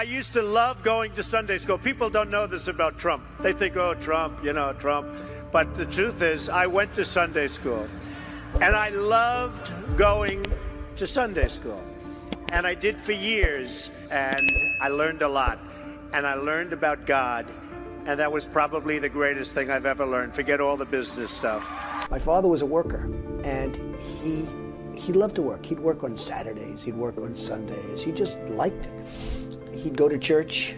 I used to love going to Sunday school. People don't know this about Trump. They think, oh, Trump, Trump. But the truth is, I went to Sunday school, and I loved going to Sunday school. And I did for years, and I learned a lot. And I learned about God, and that was probably the greatest thing I've ever learned. Forget all the business stuff. My father was a worker, and he loved to work. He'd work on Saturdays, he'd work on Sundays. He just liked it. He'd go to church,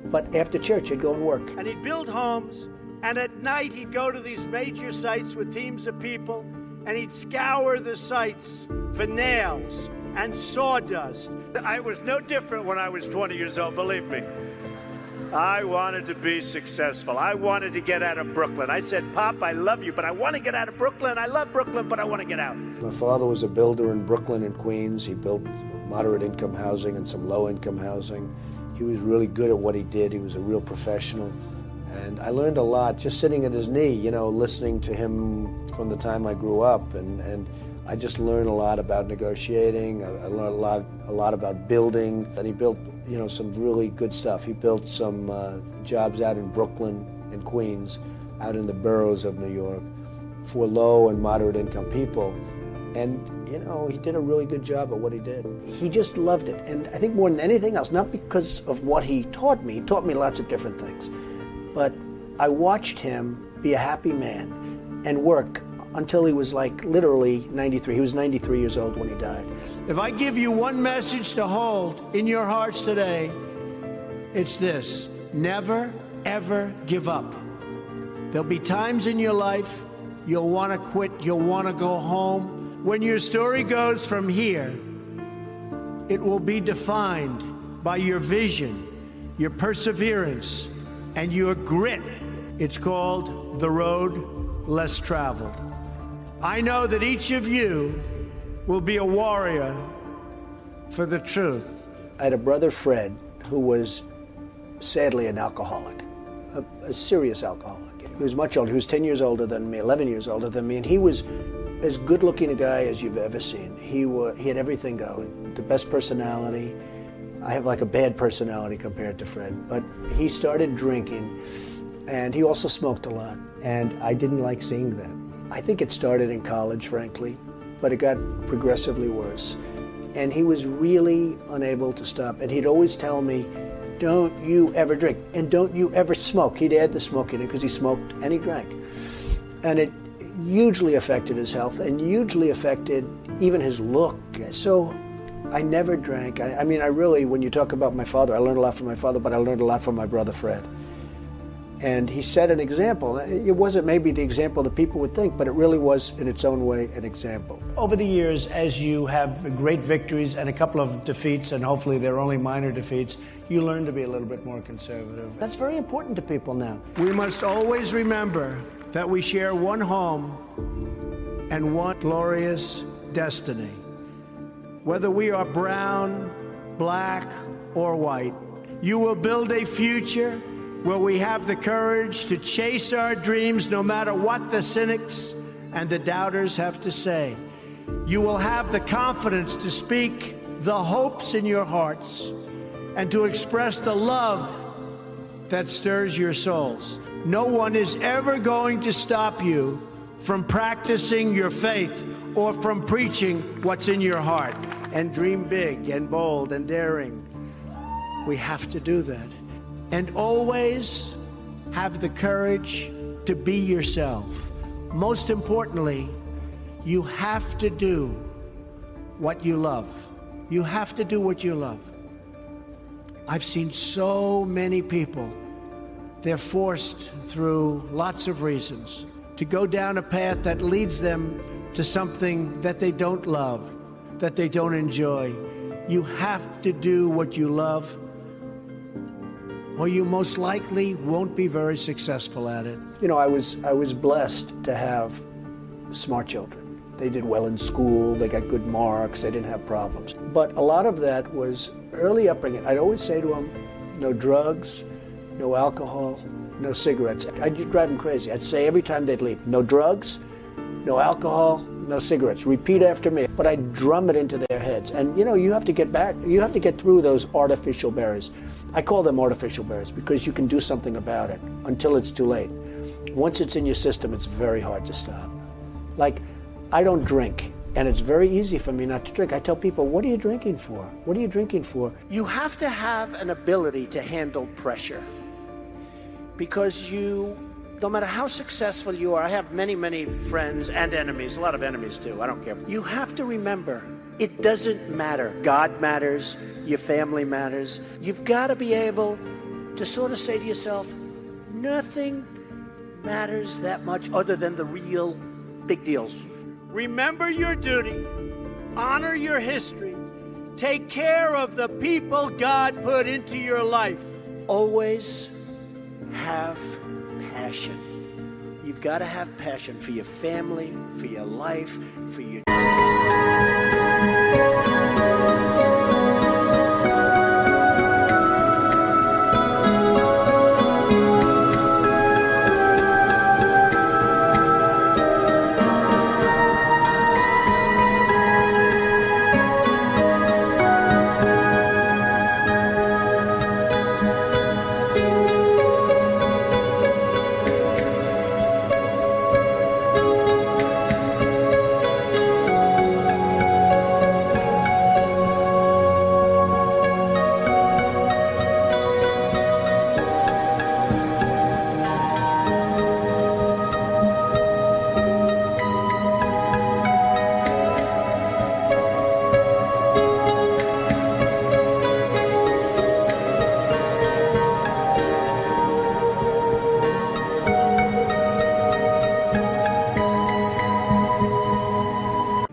but after church, he'd go and work. And he'd build homes, and at night, he'd go to these major sites with teams of people, and he'd scour the sites for nails and sawdust. I was no different when I was 20 years old, believe me. I wanted to be successful. I wanted to get out of Brooklyn. I said, Pop, I love you, but I want to get out of Brooklyn. I love Brooklyn, but I want to get out. My father was a builder in Brooklyn and Queens. He built moderate income housing and some low income housing. He was really good at what he did. He was a real professional. And I learned a lot just sitting at his knee, listening to him from the time I grew up. And I just learned a lot about negotiating. I learned a lot about building. And he built, some really good stuff. He built some jobs out in Brooklyn and Queens, out in the boroughs of New York, for low and moderate income people. And, he did a really good job at what he did. He just loved it. And I think more than anything else, not because of what he taught me lots of different things, but I watched him be a happy man and work until he was literally 93. He was 93 years old when he died. If I give you one message to hold in your hearts today, it's this: never, ever give up. There'll be times in your life you'll want to quit, you'll want to go home. When your story goes from here, it will be defined by your vision, your perseverance, and your grit. It's called the road less traveled. I know that each of you will be a warrior for the truth. I had a brother, Fred, who was sadly an alcoholic, a serious alcoholic. He was much older. He was 10 years older than me, 11 years older than me, and he was as good-looking a guy as you've ever seen. He had everything going, the best personality. I have a bad personality compared to Fred, but he started drinking, and he also smoked a lot, and I didn't like seeing that. I think it started in college, frankly, but it got progressively worse. And he was really unable to stop, and he'd always tell me, don't you ever drink, and don't you ever smoke. He'd add the smoking in because he smoked and he drank. And it hugely affected his health and hugely affected even his look. So I never drank. I really, when you talk about my father, I learned a lot from my father, but I learned a lot from my brother Fred. And he set an example. It wasn't maybe the example that people would think, but it really was, in its own way, an example. Over the years, as you have great victories and a couple of defeats, and hopefully they're only minor defeats, you learn to be a little bit more conservative. That's very important to people now. We must always remember that we share one home and one glorious destiny. Whether we are brown, black, or white, you will build a future where we have the courage to chase our dreams no matter what the cynics and the doubters have to say. You will have the confidence to speak the hopes in your hearts and to express the love that stirs your souls. No one is ever going to stop you from practicing your faith or from preaching what's in your heart. And dream big and bold and daring. We have to do that. And always have the courage to be yourself. Most importantly, you have to do what you love. You have to do what you love. I've seen so many people, they're forced through lots of reasons to go down a path that leads them to something that they don't love, that they don't enjoy. You have to do what you love, or you most likely won't be very successful at it. I was blessed to have smart children. They did well in school, they got good marks, they didn't have problems. But a lot of that was early upbringing. I'd always say to them, no drugs, no alcohol, no cigarettes. I'd just drive them crazy. I'd say every time they'd leave, no drugs, no alcohol, no cigarettes, repeat after me. But I drum it into their heads. And you have to get back, you have to get through those artificial barriers. I call them artificial barriers because you can do something about it until it's too late. Once it's in your system, it's very hard to stop. Like, I don't drink, and it's very easy for me not to drink. I tell people, what are you drinking for? What are you drinking for? You have to have an ability to handle pressure, because no matter how successful you are, I have many, many friends and enemies, a lot of enemies too, I don't care. You have to remember, it doesn't matter. God matters, your family matters. You've got to be able to sort of say to yourself, nothing matters that much other than the real big deals. Remember your duty, honor your history, take care of the people God put into your life. Always have passion. You've got to have passion for your family, for your life, for your...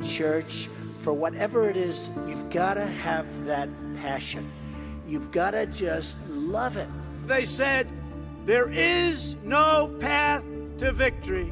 Church, for whatever it is, you've got to have that passion. You've got to just love it. They said there is no path to victory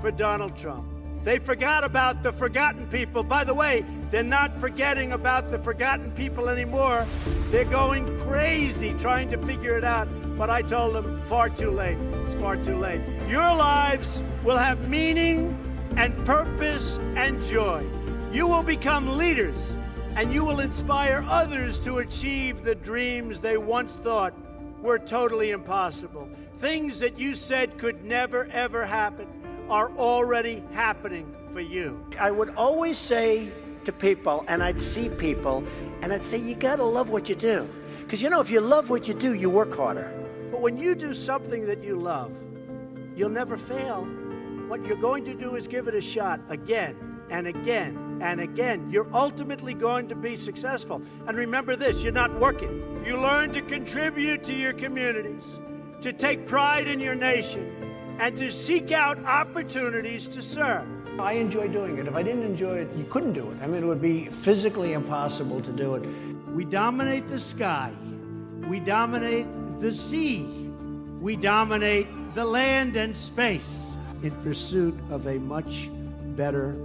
for Donald Trump. They forgot about the forgotten people. By the way, they're not forgetting about the forgotten people anymore. They're going crazy trying to figure it out. But I told them, far too late. It's far too late. Your lives will have meaning and purpose and joy. You will become leaders, and you will inspire others to achieve the dreams they once thought were totally impossible. Things that you said could never, ever happen are already happening for you. I would always say to people, and I'd see people, and I'd say, you gotta love what you do. Because if you love what you do, you work harder. But when you do something that you love, you'll never fail. What you're going to do is give it a shot again and again and again. You're ultimately going to be successful. And remember this, you're not working. You learn to contribute to your communities, to take pride in your nation, and to seek out opportunities to serve. I enjoy doing it. If I didn't enjoy it, you couldn't do it. I mean, it would be physically impossible to do it. We dominate the sky. We dominate the sea. We dominate the land and space in pursuit of a much better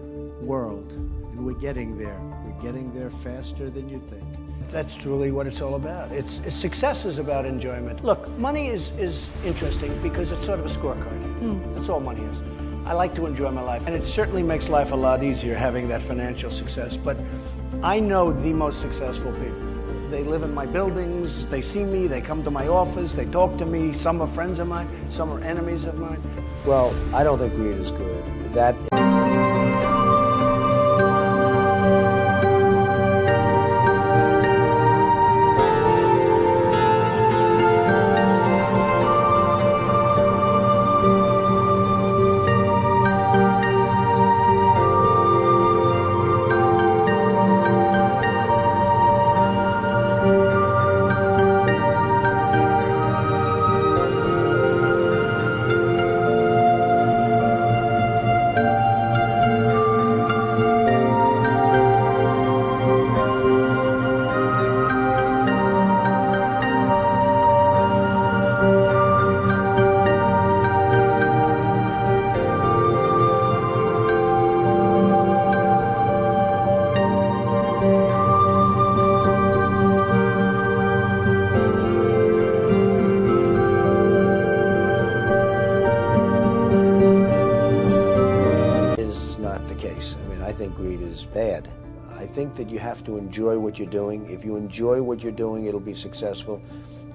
world. And we're getting there. We're getting there faster than you think. That's truly what it's all about. Success is about enjoyment. Look, money is interesting because it's sort of a scorecard. That's all money is. I like to enjoy my life, and it certainly makes life a lot easier having that financial success. But I know the most successful people. They live in my buildings, they see me, they come to my office, they talk to me. Some are friends of mine, some are enemies of mine. Well, I don't think greed is good. That bad. I think that you have to enjoy what you're doing. If you enjoy what you're doing, it'll be successful,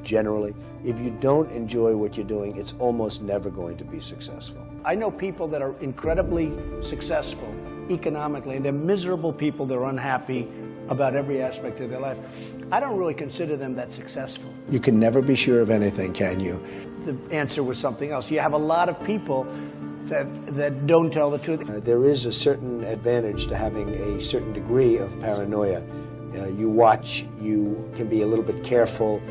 generally. If you don't enjoy what you're doing, it's almost never going to be successful. I know people that are incredibly successful economically, and they're miserable people. They're unhappy about every aspect of their life. I don't really consider them that successful. You can never be sure of anything, can you? The answer was something else. You have a lot of people that don't tell the truth. There is a certain advantage to having a certain degree of paranoia. You watch, you can be a little bit careful,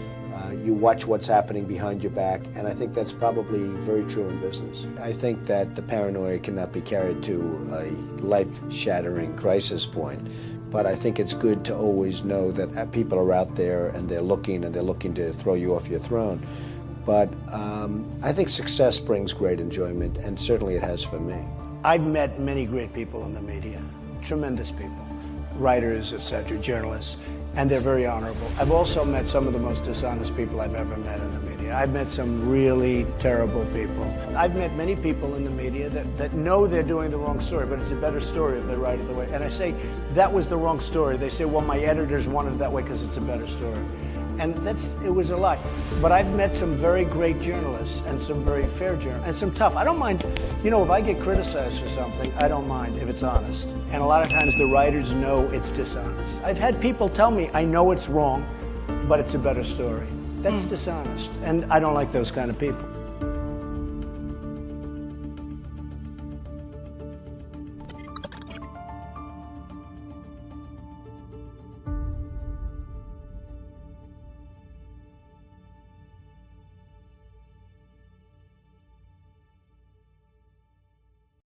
you watch what's happening behind your back, and I think that's probably very true in business. I think that the paranoia cannot be carried to a life-shattering crisis point, but I think it's good to always know that people are out there and they're looking to throw you off your throne. But I think success brings great enjoyment, and certainly it has for me. I've met many great people in the media, tremendous people, writers, etc., journalists, and they're very honorable. I've also met some of the most dishonest people I've ever met in the media. I've met some really terrible people. I've met many people in the media that know they're doing the wrong story, but it's a better story if they write it the way. And I say, that was the wrong story. They say, well, my editors wanted it that way because it's a better story. And it was a lie. But I've met some very great journalists and some very fair journalists and some tough. I don't mind, if I get criticized for something, I don't mind if it's honest. And a lot of times the writers know it's dishonest. I've had people tell me, I know it's wrong, but it's a better story. That's dishonest. And I don't like those kind of people.